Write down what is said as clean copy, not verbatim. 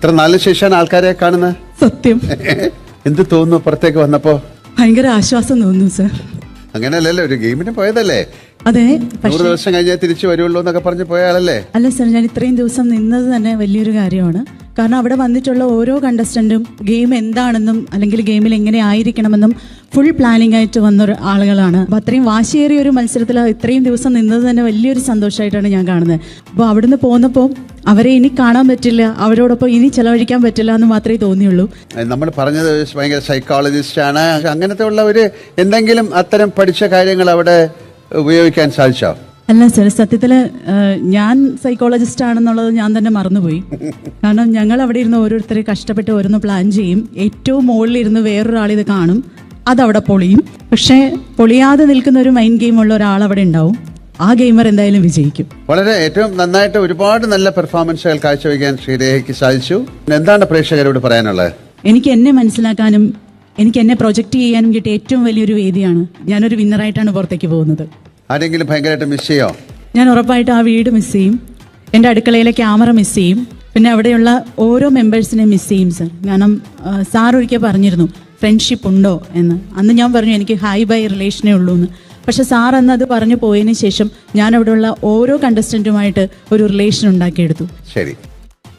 ഇത്ര നാളിന് ശേഷമാണ് ആൾക്കാരെ കാണുന്നത്. സത്യം. എന്ത് തോന്നുന്നു പുറത്തേക്ക് വന്നപ്പോ? ഭയങ്കര ആശ്വാസം തോന്നുന്നു സർ. അങ്ങനെയല്ലല്ലോ, ഒരു ഗെയിമിന് പോയതല്ലേ. അതെ, 100 ദിവസം കഴിഞ്ഞാൽ തിരിച്ചു വരുള്ളൂ എന്നൊക്കെ പറഞ്ഞ് പോയ ആളല്ലേ. അല്ല സർ, ഞാൻ ഇത്രയും ദിവസം നിന്നത് തന്നെ വലിയൊരു കാര്യമാണ്. കാരണം അവിടെ വന്നിട്ടുള്ള ഓരോ കണ്ടസ്റ്റന്റും ഗെയിം എന്താണെന്നും അല്ലെങ്കിൽ ഗെയിമിൽ എങ്ങനെ ആയിരിക്കണമെന്നും ഫുൾ പ്ലാനിങ് ആയിട്ട് വന്ന ആളുകളാണ്. അപ്പോൾ അത്രയും വാശിയേറിയ ഒരു മത്സരത്തിൽ ഇത്രയും ദിവസം നിന്നത് തന്നെ വലിയൊരു സന്തോഷമായിട്ടാണ് ഞാൻ കാണുന്നത്. അപ്പോൾ അവിടുന്ന് പോന്നപ്പോൾ അവരെ ഇനി കാണാൻ പറ്റില്ല, അവരോടൊപ്പം ഇനി ചെലവഴിക്കാൻ പറ്റില്ല എന്ന് മാത്രമേ തോന്നിയുള്ളൂ. നമ്മൾ പറഞ്ഞത് ഭയങ്കര സൈക്കോളജിസ്റ്റ് ആണ്, അങ്ങനത്തെ ഉള്ള ഒരു എന്തെങ്കിലും അത്തരം പഠിച്ച കാര്യങ്ങൾ അവിടെ ഉപയോഗിക്കാൻ സാധിച്ചോ? അല്ല സർ, സത്യത്തിൽ ഞാൻ സൈക്കോളജിസ്റ്റ് ആണെന്നുള്ളത് ഞാൻ തന്നെ മറന്നുപോയി. കാരണം ഞങ്ങൾ അവിടെ ഇരുന്ന് ഓരോരുത്തരെ കഷ്ടപ്പെട്ട് ഓരോന്ന് പ്ലാൻ ചെയ്യും. ഏറ്റവും മുകളിലിരുന്ന് വേറൊരാൾ ഇത് കാണും, അതവിടെ പൊളിയും. പക്ഷേ പൊളിയാതെ നിൽക്കുന്ന ഒരു മൈൻഡ് ഗെയിം ഉള്ള ഒരാൾ അവിടെ ഉണ്ടാവും. ആ ഗെയിമർ എന്തായാലും വിജയിക്കും. വളരെ ഏറ്റവും നന്നായിട്ട് ഒരുപാട് നല്ല പെർഫോമൻസുകൾ കാഴ്ചവെക്കാൻ ശ്രീരേഖയ്ക്ക് സാധിച്ചു. എന്താണ് പ്രേക്ഷകരോട് പറയാനുള്ളത്? എനിക്ക് എന്നെ മനസ്സിലാക്കാനും എനിക്ക് എന്നെ പ്രൊജക്റ്റ് ചെയ്യാനും കിട്ടിയ ഏറ്റവും വലിയൊരു വേദിയാണ്. ഞാനൊരു വിന്നറായിട്ടാണ് പുറത്തേക്ക് പോകുന്നത്. ആരെങ്കിലും ഭയങ്കരമായിട്ട് മിസ് ചെയ്യോ? ഞാൻ ഉറപ്പായിട്ട് ആ വീട് മിസ് ചെയ്യും, എൻ്റെ അടുക്കളയിലെ ക്യാമറ മിസ് ചെയ്യും, പിന്നെ അവിടെയുള്ള ഓരോ മെമ്പേഴ്സിനെ മിസ് ചെയ്യും സർ. കാരണം സാർ ഒരിക്കൽ പറഞ്ഞിരുന്നു ഫ്രണ്ട്ഷിപ്പ് ഉണ്ടോ എന്ന്. അന്ന് ഞാൻ പറഞ്ഞു എനിക്ക് ഹൈ ബൈ റിലേഷനേ ഉള്ളൂ എന്ന്. പക്ഷെ സാർ അന്ന് അത് പറഞ്ഞു പോയതിന് ശേഷം ഞാൻ അവിടെയുള്ള ഓരോ കണ്ടസ്റ്റൻറ്റുമായിട്ട് ഒരു റിലേഷൻ ഉണ്ടാക്കിയെടുത്തു. ശരി.